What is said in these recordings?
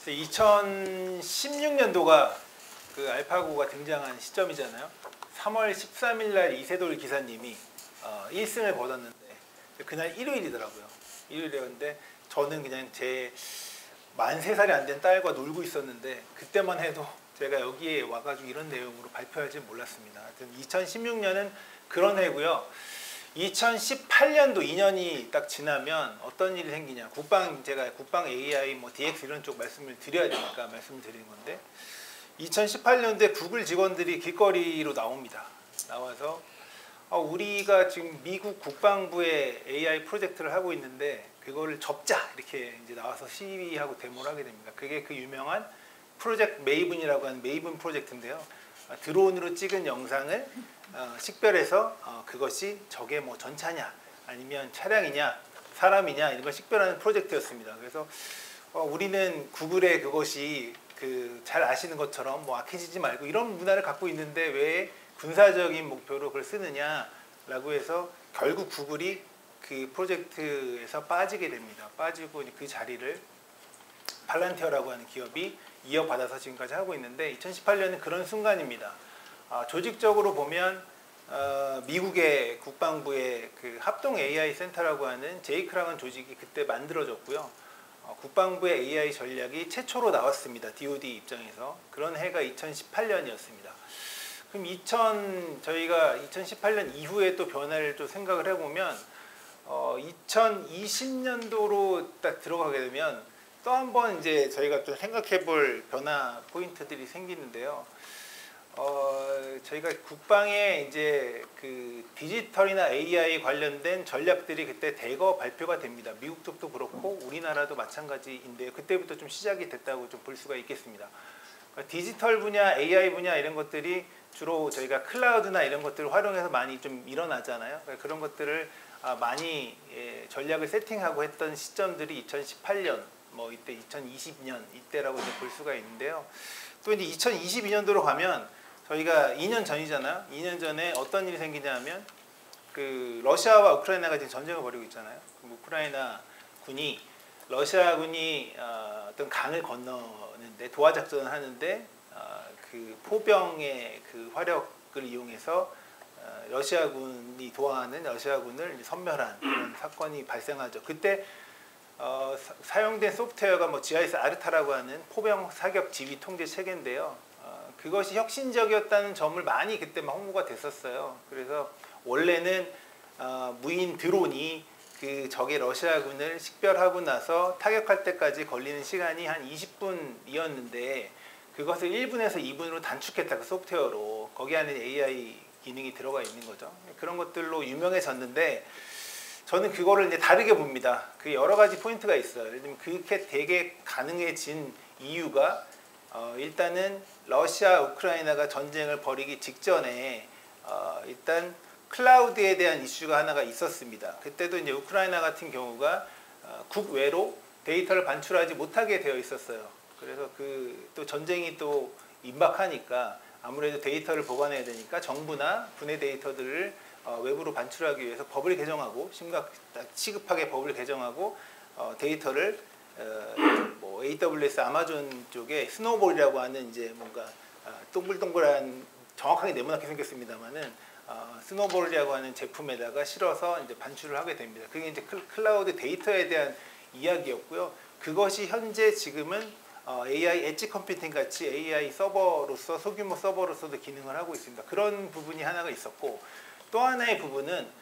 2016년도가 그 알파고가 등장한 시점이잖아요. 3월 13일 날 이세돌 기사님이 1승을 거뒀는데 그날 일요일이더라고요. 일요일이었는데 저는 그냥 제 만 3살이 안 된 딸과 놀고 있었는데 그때만 해도 제가 여기에 와가지고 이런 내용으로 발표할 줄 몰랐습니다. 하여튼 2016년은 그런 해고요. 2018년도 2년이 딱 지나면 어떤 일이 생기냐. 제가 국방 AI, 뭐 DX 이런 쪽 말씀을 드려야 되니까 말씀을 드리는 건데 2018년도에 구글 직원들이 길거리로 나옵니다. 나와서 우리가 지금 미국 국방부의 AI 프로젝트를 하고 있는데 그거를 접자 이렇게 이제 나와서 시위하고 데모를 하게 됩니다. 그게 그 유명한 프로젝트 메이븐이라고 하는 메이븐 프로젝트인데요. 드론으로 찍은 영상을 식별해서 그것이 적의 뭐 전차냐 아니면 차량이냐 사람이냐 이런 걸 식별하는 프로젝트였습니다. 그래서 우리는 구글의 그것이 잘 아시는 것처럼 뭐 악해지지 말고 이런 문화를 갖고 있는데 왜 군사적인 목표로 그걸 쓰느냐라고 해서 결국 구글이 그 프로젝트에서 빠지게 됩니다. 빠지고 그 자리를 팔란티어라고 하는 기업이 이어받아서 지금까지 하고 있는데 2018년은 그런 순간입니다. 조직적으로 보면 미국의 국방부의 그 합동 AI 센터라고 하는 제이크라는 조직이 그때 만들어졌고요. 국방부의 AI 전략이 최초로 나왔습니다. DoD 입장에서. 그런 해가 2018년이었습니다. 그럼 저희가 2018년 이후에 또 변화를 또 생각을 해보면 2020년도로 딱 들어가게 되면 또 한 번 이제 저희가 또 생각해볼 변화 포인트들이 생기는데요. 저희가 국방에 이제 그 디지털이나 AI 관련된 전략들이 그때 대거 발표가 됩니다. 미국 쪽도 그렇고 우리나라도 마찬가지인데요. 그때부터 좀 시작이 됐다고 좀 볼 수가 있겠습니다. 디지털 분야, AI 분야 이런 것들이 주로 저희가 클라우드나 이런 것들을 활용해서 많이 좀 일어나잖아요. 그런 것들을 많이 전략을 세팅하고 했던 시점들이 2018년, 뭐 이때 2020년 이때라고 이제 볼 수가 있는데요. 또 이제 2022년도로 가면 저희가 2년 전이잖아요. 2년 전에 어떤 일이 생기냐면 그 러시아와 우크라이나가 지금 전쟁을 벌이고 있잖아요. 우크라이나 군이 러시아 군이 어떤 강을 건너는데 도하 작전을 하는데 그 포병의 그 화력을 이용해서 러시아군이 도하하는 러시아군을 선멸한 그런 사건이 발생하죠. 그때 사용된 소프트웨어가 뭐 GIS 아르타라고 하는 포병 사격 지휘 통제 체계인데요. 그것이 혁신적이었다는 점을 많이 그때 막 홍보가 됐었어요. 그래서 원래는 무인 드론이 그 적의 러시아군을 식별하고 나서 타격할 때까지 걸리는 시간이 한 20분이었는데 그것을 1분에서 2분으로 단축했다. 그 소프트웨어로. 거기 안에 AI 기능이 들어가 있는 거죠. 그런 것들로 유명해졌는데 저는 그거를 이제 다르게 봅니다. 그 여러 가지 포인트가 있어요. 예를 들면 그렇게 되게 가능해진 이유가 일단은 러시아, 우크라이나가 전쟁을 벌이기 직전에 일단 클라우드에 대한 이슈가 하나가 있었습니다. 그때도 이제 우크라이나 같은 경우가 국외로 데이터를 반출하지 못하게 되어 있었어요. 그래서 또 전쟁이 또 임박하니까 아무래도 데이터를 보관해야 되니까 정부나 군의 데이터들을 외부로 반출하기 위해서 법을 개정하고 시급하게 법을 개정하고 데이터를 뭐 AWS 아마존 쪽에 스노우볼이라고 하는 이제 뭔가 동글동글한 정확하게 네모나게 생겼습니다만은 스노우볼이라고 하는 제품에다가 실어서 이제 반출을 하게 됩니다. 그게 이제 클라우드 데이터에 대한 이야기였고요. 그것이 현재 지금은 AI 엣지 컴퓨팅 같이 AI 서버로서 소규모 서버로서도 기능을 하고 있습니다. 그런 부분이 하나가 있었고 또 하나의 부분은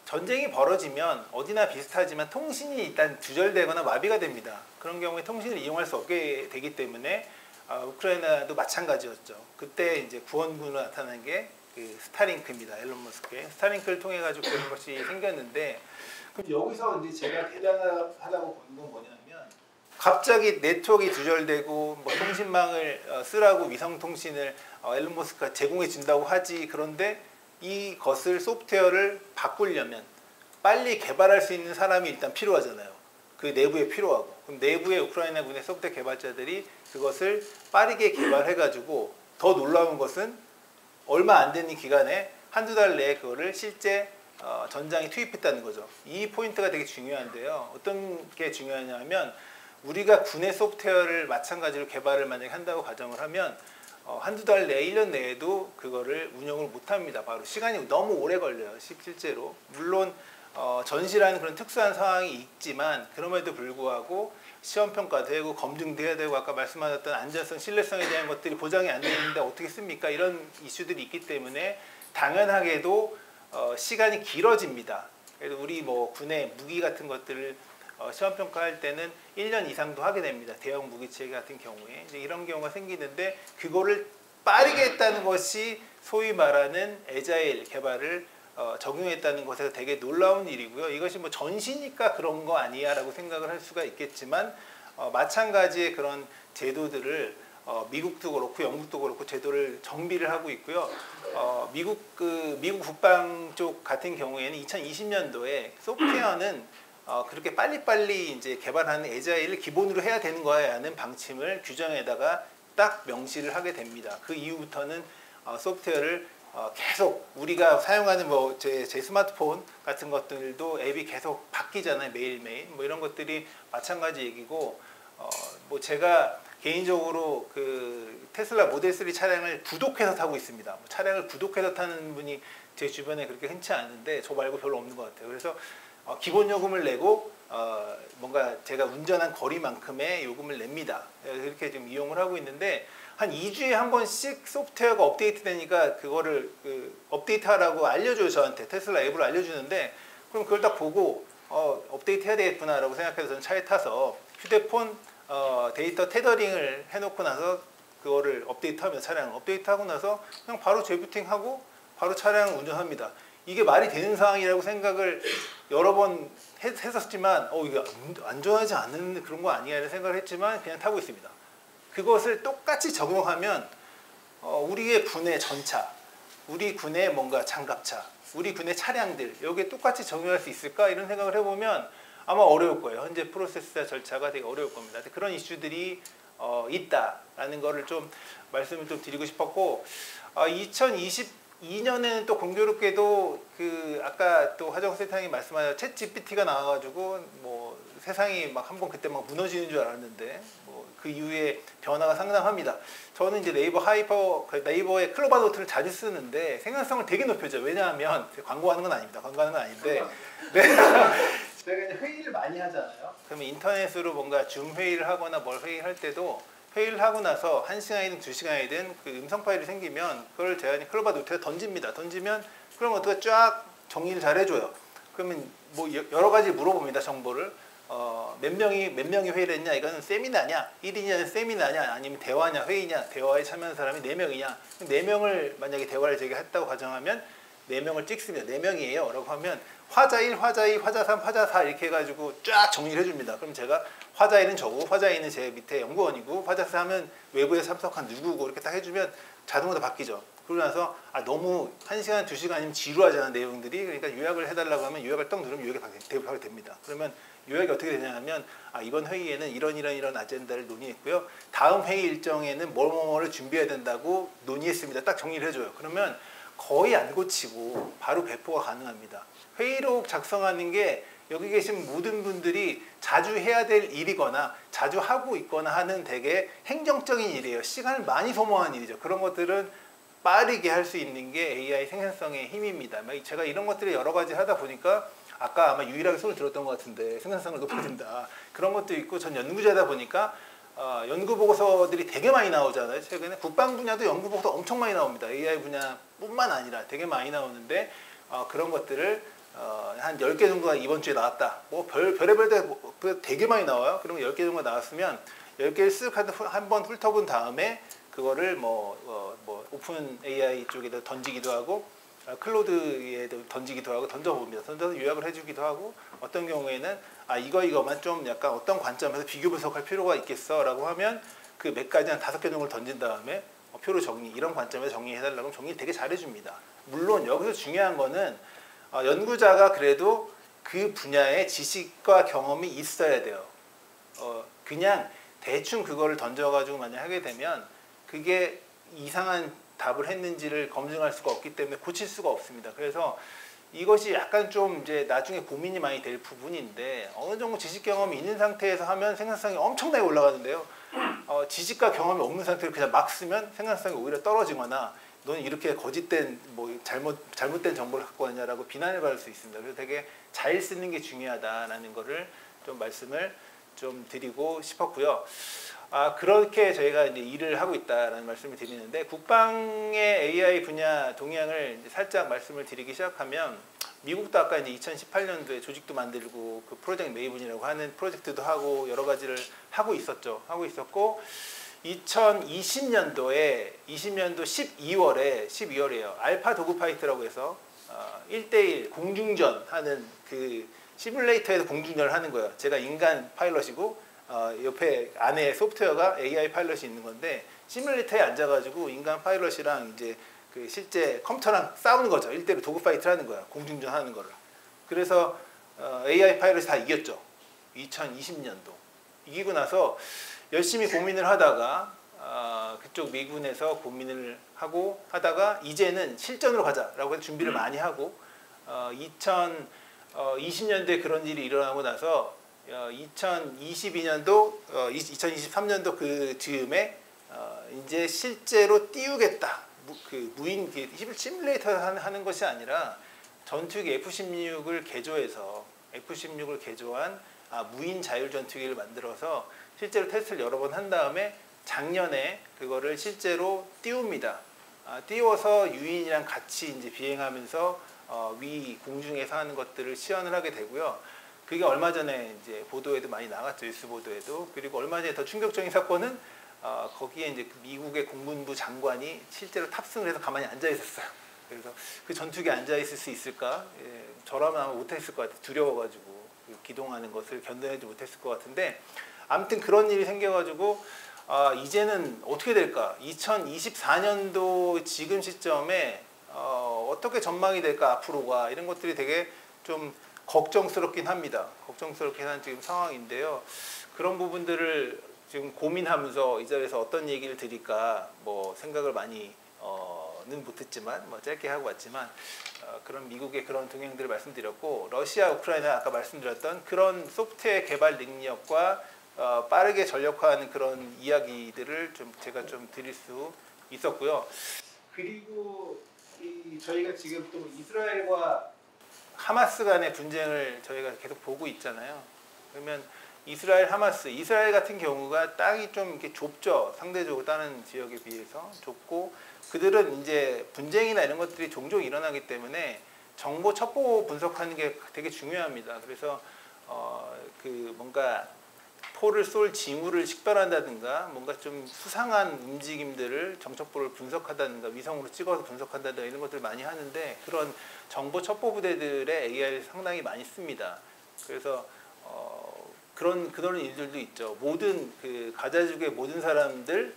전쟁이 벌어지면 어디나 비슷하지만 통신이 일단 두절되거나 마비가 됩니다. 그런 경우에 통신을 이용할 수 없게 되기 때문에 우크라이나도 마찬가지였죠. 그때 이제 구원군으로 나타난 게 그 스타링크입니다. 앨런 머스크의 스타링크를 통해 가지고 그런 것이 생겼는데 그럼 여기서 이제 제가 대단하다고 보는 건 뭐냐면 갑자기 네트워크가 두절되고 뭐 통신망을 쓰라고 위성 통신을 앨런 머스크가 제공해 준다고 하지. 그런데 이것을 소프트웨어를 바꾸려면 빨리 개발할 수 있는 사람이 일단 필요하잖아요. 그 내부에 필요하고. 그럼 내부의 우크라이나 군의 소프트웨어 개발자들이 그것을 빠르게 개발해가지고 더 놀라운 것은 얼마 안 되는 기간에 한두 달 내에 그거를 실제 전장에 투입했다는 거죠. 이 포인트가 되게 중요한데요. 어떤 게 중요하냐면 우리가 군의 소프트웨어를 마찬가지로 개발을 만약에 한다고 가정을 하면 한두 달 내, 1년 내에도 그거를 운영을 못합니다. 바로 시간이 너무 오래 걸려요. 실제로. 물론 전시라는 그런 특수한 상황이 있지만 그럼에도 불구하고 시험평가도 되고 검증도 해야 되고 아까 말씀하셨던 안전성, 신뢰성에 대한 것들이 보장이 안 되어 있는데 어떻게 씁니까? 이런 이슈들이 있기 때문에 당연하게도 시간이 길어집니다. 그래서 우리 뭐 군의 무기 같은 것들을 시험평가할 때는 1년 이상도 하게 됩니다. 대형 무기체계 같은 경우에 이제 이런 경우가 생기는데 그거를 빠르게 했다는 것이 소위 말하는 애자일 개발을 적용했다는 것에서 되게 놀라운 일이고요. 이것이 뭐 전시니까 그런 거 아니야 라고 생각을 할 수가 있겠지만 마찬가지의 그런 제도들을 미국도 그렇고 영국도 그렇고 제도를 정비를 하고 있고요. 미국 국방 쪽 같은 경우에는 2020년도에 소프트웨어는 그렇게 빨리빨리 이제 개발하는 애자일을 기본으로 해야 되는 거야라는 방침을 규정에다가 딱 명시를 하게 됩니다. 그 이후부터는 소프트웨어를 계속 우리가 사용하는 뭐 제 스마트폰 같은 것들도 앱이 계속 바뀌잖아요. 매일매일. 뭐 이런 것들이 마찬가지 얘기고 뭐 제가 개인적으로 그 테슬라 모델 3 차량을 구독해서 타고 있습니다. 뭐 차량을 구독해서 타는 분이 제 주변에 그렇게 흔치 않은데 저 말고 별로 없는 것 같아요. 그래서 기본 요금을 내고 뭔가 제가 운전한 거리만큼의 요금을 냅니다. 이렇게 좀 이용을 하고 있는데 한 2주에 한 번씩 소프트웨어가 업데이트 되니까 그거를 업데이트하라고 알려줘요. 저한테 테슬라 앱으로 알려주는데 그럼 그걸 딱 보고 업데이트 해야 되겠구나 라고 생각해서 저는 차에 타서 휴대폰 데이터 테더링을 해놓고 나서 그거를 업데이트하면서 차량을 업데이트하고 나서 그냥 바로 재부팅하고 바로 차량을 운전합니다. 이게 말이 되는 상황이라고 생각을 여러 번 했었지만 이게 안전하지 않은 그런 거 아니야 이런 생각을 했지만 그냥 타고 있습니다. 그것을 똑같이 적용하면 우리의 군의 전차, 우리 군의 뭔가 장갑차, 우리 군의 차량들 여기에 똑같이 적용할 수 있을까 이런 생각을 해보면 아마 어려울 거예요. 현재 프로세스 절차가 되게 어려울 겁니다. 그런 이슈들이 있다라는 거를 좀 말씀을 좀 드리고 싶었고 2022년에는 또 공교롭게도 그 아까 또 하정 센터장님 말씀하신 챗 GPT가 나와가지고 뭐 세상이 막 한번 그때 막 무너지는 줄 알았는데 뭐 그 이후에 변화가 상당합니다. 저는 이제 네이버의 클로바 노트를 자주 쓰는데 생산성을 되게 높여줘. 왜냐하면 광고하는 건 아닙니다. 광고하는 건 아닌데 네. 저희가 이제 회의를 많이 하잖아요. 그러면 인터넷으로 뭔가 줌 회의를 하거나 뭘 회의를 할 때도 회의를 하고 나서 1시간이든 2시간이든 그 음성 파일이 생기면 그걸 제가 클로바 노트에 던집니다. 던지면 그럼 어떻게 쫙 정리를 잘 해줘요. 그러면 뭐 여러 가지 물어봅니다. 정보를. 몇 명이 회의를 했냐? 이거는 세미나냐? 1인이냐? 세미나냐? 아니면 대화냐? 회의냐? 대화에 참여한 사람이 4명이냐? 4명을 만약에 대화를 제가 했다고 가정하면 4명을 찍습니다. 4명이에요. 라고 하면 화자 1, 화자 2, 화자 3, 화자 4 이렇게 해가지고 쫙 정리를 해줍니다. 그럼 제가 화자 1은 저고 화자 2는 제 밑에 연구원이고 화자 3은 외부에 참석한 누구고 이렇게 딱 해주면 자동으로 바뀌죠. 그러고 나서 너무 1시간, 2시간이면 지루하잖아 내용들이. 그러니까 요약을 해달라고 하면 요약을 딱 누르면 요약이 대부하게 됩니다. 그러면 요약이 어떻게 되냐 하면 이번 회의에는 이런 아젠다를 논의했고요. 다음 회의 일정에는 뭐를 준비해야 된다고 논의했습니다. 딱 정리를 해줘요. 그러면 거의 안 고치고 바로 배포가 가능합니다. 회의록 작성하는 게 여기 계신 모든 분들이 자주 해야 될 일이거나 자주 하고 있거나 하는 되게 행정적인 일이에요. 시간을 많이 소모하는 일이죠. 그런 것들은 빠르게 할 수 있는 게 AI 생산성의 힘입니다. 제가 이런 것들을 여러 가지 하다 보니까 아까 아마 유일하게 손을 들었던 것 같은데 생산성을 높여야 된다. 그런 것도 있고 전 연구자다 보니까 연구 보고서들이 되게 많이 나오잖아요. 최근에 국방 분야도 연구 보고서 엄청 많이 나옵니다. AI 분야뿐만 아니라 되게 많이 나오는데 그런 것들을 한 10개 정도가 이번 주에 나왔다. 뭐 별의별 데 되게 많이 나와요. 그러면 10개 정도 나왔으면 10개를 쓱 한번 훑어본 다음에 그거를 오픈 AI 쪽에다 던지기도 하고 클로드에 던지기도 하고 던져봅니다. 던져서 요약을 해주기도 하고 어떤 경우에는 이거만 좀 약간 어떤 관점에서 비교 분석할 필요가 있겠어 라고 하면 그 몇 가지 한 5개 정도를 던진 다음에 표로 정리 이런 관점에서 정리해달라고 하면 정리 되게 잘해줍니다. 물론 여기서 중요한 거는 연구자가 그래도 그 분야의 지식과 경험이 있어야 돼요. 그냥 대충 그거를 던져가지고 만약 하게 되면 그게 이상한 답을 했는지를 검증할 수가 없기 때문에 고칠 수가 없습니다. 그래서 이것이 약간 좀 이제 나중에 고민이 많이 될 부분인데 어느 정도 지식 경험이 있는 상태에서 하면 생산성이 엄청나게 올라가는데요. 지식과 경험이 없는 상태로 그냥 막 쓰면 생산성이 오히려 떨어지거나 너는 이렇게 거짓된 뭐 잘못된 정보를 갖고 왔냐라고 비난을 받을 수 있습니다. 그래서 되게 잘 쓰는 게 중요하다라는 거를 좀 말씀을 좀 드리고 싶었고요. 그렇게 저희가 이제 일을 하고 있다라는 말씀을 드리는데 국방의 AI 분야 동향을 이제 살짝 말씀을 드리기 시작하면 미국도 아까 이제 2018년도에 조직도 만들고 그 프로젝트 메이븐이라고 하는 프로젝트도 하고 여러 가지를 하고 있었죠. 하고 있었고 2020년도에 12월이에요. 알파 도그파이트라고 해서 1대1 공중전 하는 그 시뮬레이터에서 공중전을 하는 거예요. 제가 인간 파일럿이고 옆에 안에 소프트웨어가 AI 파일럿이 있는 건데 시뮬레이터에 앉아가지고 인간 파일럿이랑 이제 그 실제 컴퓨터랑 싸우는 거죠. 1대1 도그파이트를 하는 거야. 공중전 하는 거를. 그래서 AI 파일럿이 다 이겼죠. 2020년도. 이기고 나서 열심히 고민을 하다가 그쪽 미군에서 고민을 하고 하다가 이제는 실전으로 가자라고 해서 준비를 많이 하고 2020년도에 그런 일이 일어나고 나서 2022년도 2023년도 그 즈음에 이제 실제로 띄우겠다. 그 무인 시뮬레이터 하는 것이 아니라 전투기 F-16을 개조해서 F-16을 개조한 무인 자율 전투기를 만들어서 실제로 테스트를 여러 번 한 다음에 작년에 그거를 실제로 띄웁니다. 띄워서 유인이랑 같이 이제 비행하면서 위 공중에서 하는 것들을 시연을 하게 되고요. 그게 얼마 전에 이제 보도에도 많이 나갔죠. 뉴스 보도에도. 그리고 얼마 전에 더 충격적인 사건은 거기에 이제 미국의 공군부 장관이 실제로 탑승을 해서 가만히 앉아 있었어요. 그래서 그 전투기에 앉아 있을 수 있을까? 예, 저라면 아마 못했을 것 같아요. 두려워가지고 그 기동하는 것을 견뎌내지 못했을 것 같은데 아무튼 그런 일이 생겨가지고 이제는 어떻게 될까? 2024년도 지금 시점에 어떻게 전망이 될까 앞으로가 이런 것들이 되게 좀 걱정스럽긴 합니다. 걱정스럽긴 한 지금 상황인데요. 그런 부분들을 지금 고민하면서 이 자리에서 어떤 얘기를 드릴까 뭐 생각을 많이 는 못했지만 뭐 짧게 하고 왔지만 그런 미국의 그런 동향들을 말씀드렸고 러시아, 우크라이나 아까 말씀드렸던 그런 소프트웨어 개발 능력과 빠르게 전력화하는 그런 이야기들을 좀 제가 좀 드릴 수 있었고요. 그리고 저희가 지금 또 이스라엘과 하마스 간의 분쟁을 저희가 계속 보고 있잖아요. 그러면 이스라엘 같은 경우가 땅이 좀 이렇게 좁죠. 상대적으로 다른 지역에 비해서 좁고 그들은 이제 분쟁이나 이런 것들이 종종 일어나기 때문에 정보 첩보 분석하는 게 되게 중요합니다. 그래서 그 뭔가 포를 쏠 징후를 식별한다든가 뭔가 좀 수상한 움직임들을 정첩보를 분석하다든가 위성으로 찍어서 분석한다든가 이런 것들을 많이 하는데 그런 정보 첩보 부대들의 AI를 상당히 많이 씁니다. 그래서 그런 일들도 있죠. 모든 그 가자지구의 모든 사람들,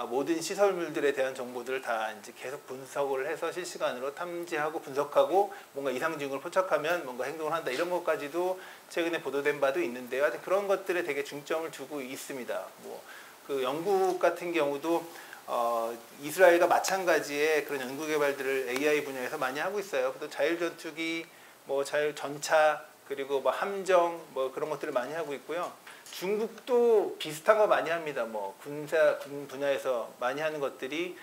모든 시설물들에 대한 정보들을 다 이제 계속 분석을 해서 실시간으로 탐지하고 분석하고 뭔가 이상 징후를 포착하면 뭔가 행동을 한다 이런 것까지도 최근에 보도된 바도 있는데요. 하여튼 그런 것들에 되게 중점을 두고 있습니다. 뭐 그 영국 같은 경우도 이스라엘과 마찬가지의 그런 연구 개발들을 AI 분야에서 많이 하고 있어요. 또 자율 전투기, 뭐 자율 전차 그리고 뭐 함정 뭐 그런 것들을 많이 하고 있고요. 중국도 비슷한 거 많이 합니다. 뭐 군 분야에서 많이 하는 것들이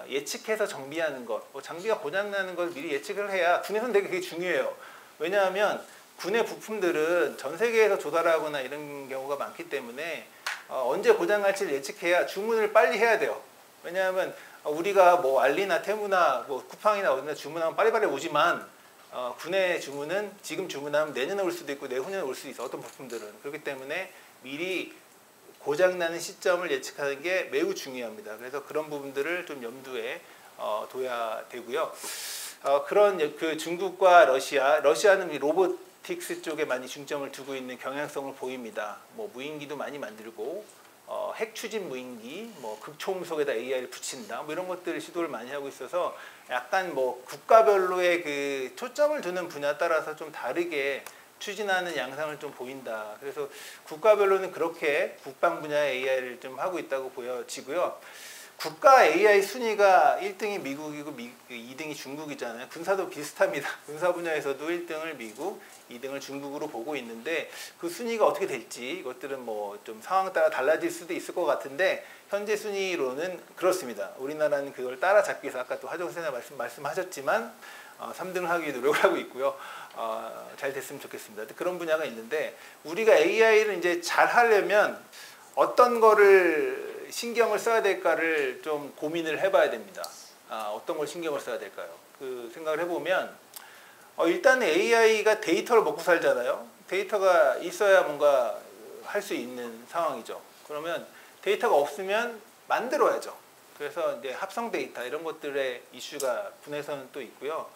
예측해서 정비하는 것, 뭐 장비가 고장 나는 걸 미리 예측을 해야 군에서는 되게 그게 중요해요. 왜냐하면 군의 부품들은 전 세계에서 조달하거나 이런 경우가 많기 때문에 언제 고장 날지를 예측해야 주문을 빨리 해야 돼요. 왜냐하면 우리가 뭐 알리나 테무나 뭐 쿠팡이나 어디나 주문하면 빨리빨리 오지만 군의 주문은 지금 주문하면 내년에 올 수도 있고 내후년에 올 수도 있어. 어떤 부품들은. 그렇기 때문에 미리 고장나는 시점을 예측하는 게 매우 중요합니다. 그래서 그런 부분들을 좀 염두에 둬야 되고요. 그런 그 중국과 러시아는 로보틱스 쪽에 많이 중점을 두고 있는 경향성을 보입니다. 뭐 무인기도 많이 만들고 핵 추진 무인기, 뭐 극초음속에다 AI를 붙인다, 뭐 이런 것들을 시도를 많이 하고 있어서 약간 뭐 국가별로의 그 초점을 두는 분야 따라서 좀 다르게 추진하는 양상을 좀 보인다. 그래서 국가별로는 그렇게 국방 분야의 AI를 좀 하고 있다고 보여지고요. 국가 AI 순위가 1등이 미국이고 2등이 중국이잖아요. 군사도 비슷합니다. 군사 분야에서도 1등을 미국, 2등을 중국으로 보고 있는데 그 순위가 어떻게 될지 이것들은 뭐 좀 상황 따라 달라질 수도 있을 것 같은데 현재 순위로는 그렇습니다. 우리나라는 그걸 따라잡기 위해서 아까 또 하정우 선생님 말씀하셨지만 3등을 하기 위해 노력을 하고 있고요. 잘 됐으면 좋겠습니다. 그런 분야가 있는데 우리가 AI를 이제 잘 하려면 어떤 거를 신경을 써야 될까를 좀 고민을 해봐야 됩니다. 어떤 걸 신경을 써야 될까요? 그 생각을 해보면 일단 AI가 데이터를 먹고 살잖아요. 데이터가 있어야 뭔가 할 수 있는 상황이죠. 그러면 데이터가 없으면 만들어야죠. 그래서 이제 합성 데이터 이런 것들의 이슈가 분야에서는 또 있고요.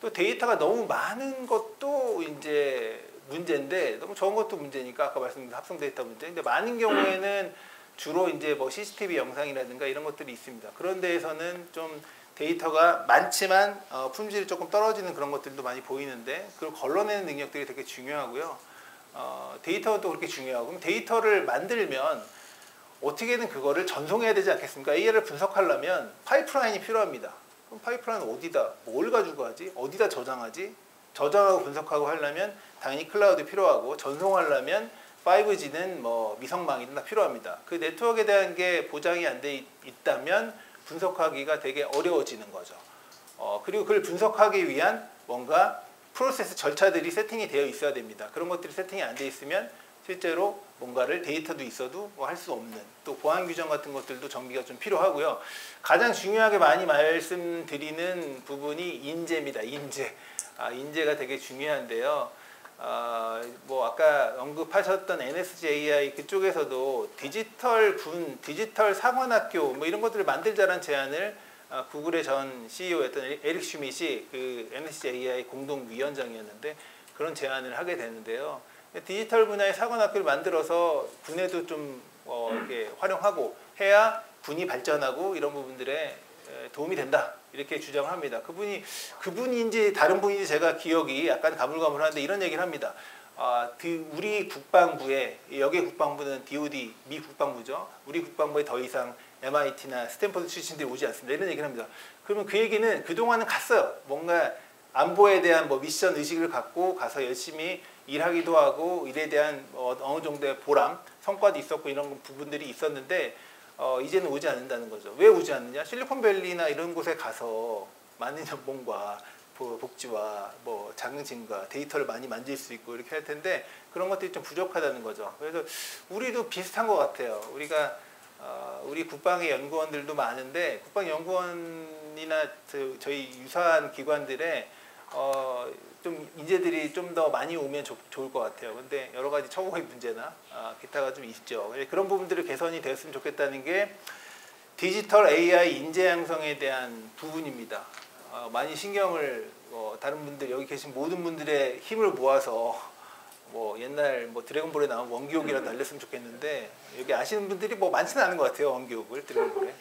또 데이터가 너무 많은 것도 이제 문제인데 너무 적은 것도 문제니까 아까 말씀드린 합성 데이터 문제. 근데 많은 경우에는 주로 이제 뭐 CCTV 영상이라든가 이런 것들이 있습니다. 그런 데에서는 좀 데이터가 많지만 품질이 조금 떨어지는 그런 것들도 많이 보이는데 그걸 걸러내는 능력들이 되게 중요하고요. 데이터도 그렇게 중요하고 그럼 데이터를 만들면 어떻게든 그거를 전송해야 되지 않겠습니까? AI를 분석하려면 파이프라인이 필요합니다. 그럼 파이프라인은 어디다 뭘 가지고 하지? 어디다 저장하지? 저장하고 분석하고 하려면 당연히 클라우드 필요하고 전송하려면 5G는 뭐 위성망이든 다 필요합니다. 그 네트워크에 대한 게 보장이 안 돼 있다면 분석하기가 되게 어려워지는 거죠. 그리고 그걸 분석하기 위한 뭔가 프로세스 절차들이 세팅이 되어 있어야 됩니다. 그런 것들이 세팅이 안 돼 있으면 실제로 뭔가를 데이터도 있어도 뭐 할 수 없는 또 보안 규정 같은 것들도 정비가 좀 필요하고요. 가장 중요하게 많이 말씀드리는 부분이 인재입니다. 인재가 되게 중요한데요. 뭐 아까 언급하셨던 NSG AI 그쪽에서도 디지털 사관학교 뭐 이런 것들을 만들자라는 제안을 구글의 전 CEO였던 에릭 슈밋이 그 NSG AI 공동위원장이었는데 그런 제안을 하게 되는데요. 디지털 분야의 사관학교를 만들어서 군에도 좀 이렇게 활용하고 해야 군이 발전하고 이런 부분들에 도움이 된다 이렇게 주장을 합니다. 그분인지 다른 분인지 제가 기억이 약간 가물가물한데 이런 얘기를 합니다. 우리 국방부에 여기 국방부는 DOD 미 국방부죠. 우리 국방부에 더 이상 MIT나 스탠퍼드 출신들이 오지 않습니다. 이런 얘기를 합니다. 그러면 그 얘기는 그동안은 갔어요. 뭔가 안보에 대한 뭐 미션 의식을 갖고 가서 열심히 일하기도 하고 일에 대한 어느 정도의 보람, 성과도 있었고 이런 부분들이 있었는데 이제는 오지 않는다는 거죠. 왜 오지 않느냐? 실리콘밸리나 이런 곳에 가서 많은 연봉과 복지와 뭐 자긍심과 데이터를 많이 만질 수 있고 이렇게 할 텐데 그런 것들이 좀 부족하다는 거죠. 그래서 우리도 비슷한 것 같아요. 우리 국방의 연구원들도 많은데 국방연구원이나 저희 유사한 기관들에 좀 인재들이 좀 더 많이 오면 좋을 것 같아요. 근데 여러 가지 처우의 문제나 기타가 좀 있죠. 그런 부분들이 개선이 됐으면 좋겠다는 게 디지털 AI 인재 양성에 대한 부분입니다. 많이 신경을 다른 분들 여기 계신 모든 분들의 힘을 모아서 뭐 옛날 뭐 드래곤볼에 나온 원기옥이라도 날렸으면 좋겠는데 여기 아시는 분들이 뭐 많지는 않은 것 같아요. 원기옥을 드래곤볼에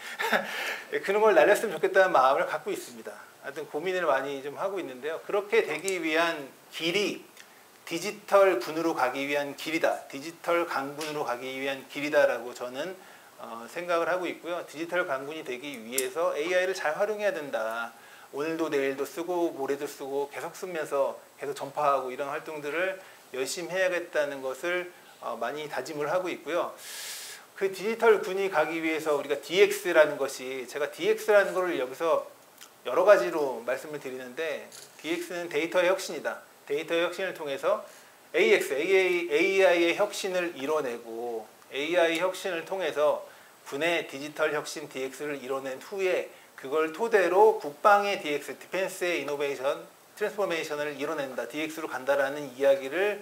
그런 걸 날렸으면 좋겠다는 마음을 갖고 있습니다. 하여튼 고민을 많이 좀 하고 있는데요. 그렇게 되기 위한 길이 디지털 군으로 가기 위한 길이다. 디지털 강군으로 가기 위한 길이다라고 저는 생각을 하고 있고요. 디지털 강군이 되기 위해서 AI를 잘 활용해야 된다. 오늘도 내일도 쓰고 모레도 쓰고 계속 쓰면서 계속 전파하고 이런 활동들을 열심히 해야겠다는 것을 많이 다짐을 하고 있고요. 그 디지털 군이 가기 위해서 우리가 DX라는 것이 제가 DX라는 것을 여기서 여러 가지로 말씀을 드리는데 DX는 데이터의 혁신이다. 데이터의 혁신을 통해서 AI의 혁신을 이뤄내고 AI 혁신을 통해서 군의 디지털 혁신 DX를 이뤄낸 후에 그걸 토대로 국방의 DX, 디펜스의 이노베이션, 트랜스포메이션을 이뤄낸다. DX로 간다라는 이야기를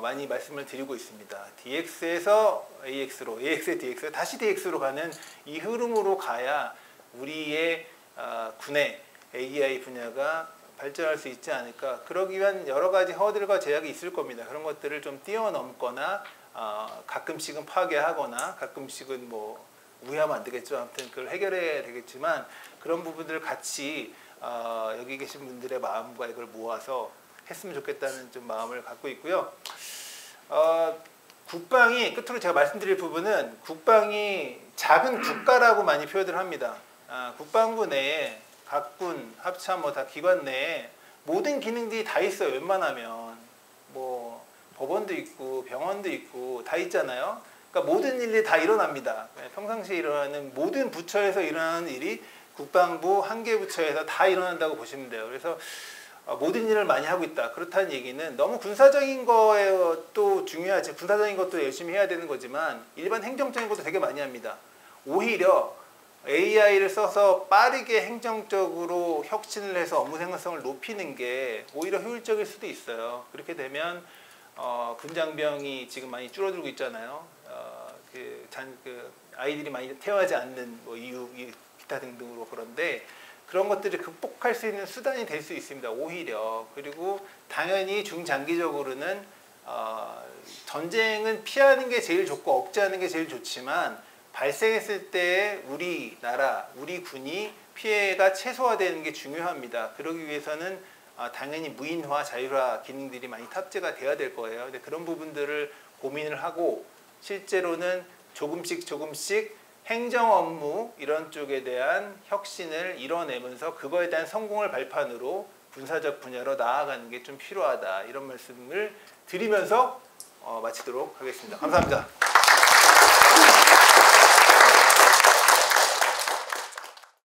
많이 말씀을 드리고 있습니다. DX에서 AX로, AX의 DX, 다시 DX로 가는 이 흐름으로 가야 우리의 군의 AI 분야가 발전할 수 있지 않을까. 그러기 위한 여러 가지 허들과 제약이 있을 겁니다. 그런 것들을 좀 뛰어넘거나 가끔씩은 파괴하거나 가끔씩은 뭐 우회하면 안 되겠죠. 아무튼 그걸 해결해야 되겠지만 그런 부분들을 같이 여기 계신 분들의 마음과 이걸 모아서 했으면 좋겠다는 좀 마음을 갖고 있고요. 국방이 끝으로 제가 말씀드릴 부분은 국방이 작은 국가라고 많이 표현을 합니다. 국방부 내에 각군, 합참 뭐 다 기관 내에 모든 기능들이 다 있어요. 웬만하면 뭐 법원도 있고 병원도 있고 다 있잖아요. 그러니까 모든 일이 다 일어납니다. 평상시에 일어나는 모든 부처에서 일어나는 일이 국방부 한 개 부처에서 다 일어난다고 보시면 돼요. 그래서 모든 일을 많이 하고 있다. 그렇다는 얘기는 너무 군사적인 것도 중요하지. 군사적인 것도 열심히 해야 되는 거지만 일반 행정적인 것도 되게 많이 합니다. 오히려 AI를 써서 빠르게 행정적으로 혁신을 해서 업무 생산성을 높이는 게 오히려 효율적일 수도 있어요. 그렇게 되면 군장병이 지금 많이 줄어들고 있잖아요. 아이들이 많이 태어나지 않는 뭐 이유 기타 등등으로. 그런데 그런 것들을 극복할 수 있는 수단이 될 수 있습니다. 오히려. 그리고 당연히 중장기적으로는 전쟁은 피하는 게 제일 좋고 억제하는 게 제일 좋지만 발생했을 때 우리나라, 우리 군이 피해가 최소화되는 게 중요합니다. 그러기 위해서는 당연히 무인화, 자율화 기능들이 많이 탑재가 돼야 될 거예요. 근데 그런 부분들을 고민을 하고 실제로는 조금씩 행정 업무 이런 쪽에 대한 혁신을 이뤄내면서 그거에 대한 성공을 발판으로 군사적 분야로 나아가는 게 좀 필요하다. 이런 말씀을 드리면서 마치도록 하겠습니다. 감사합니다.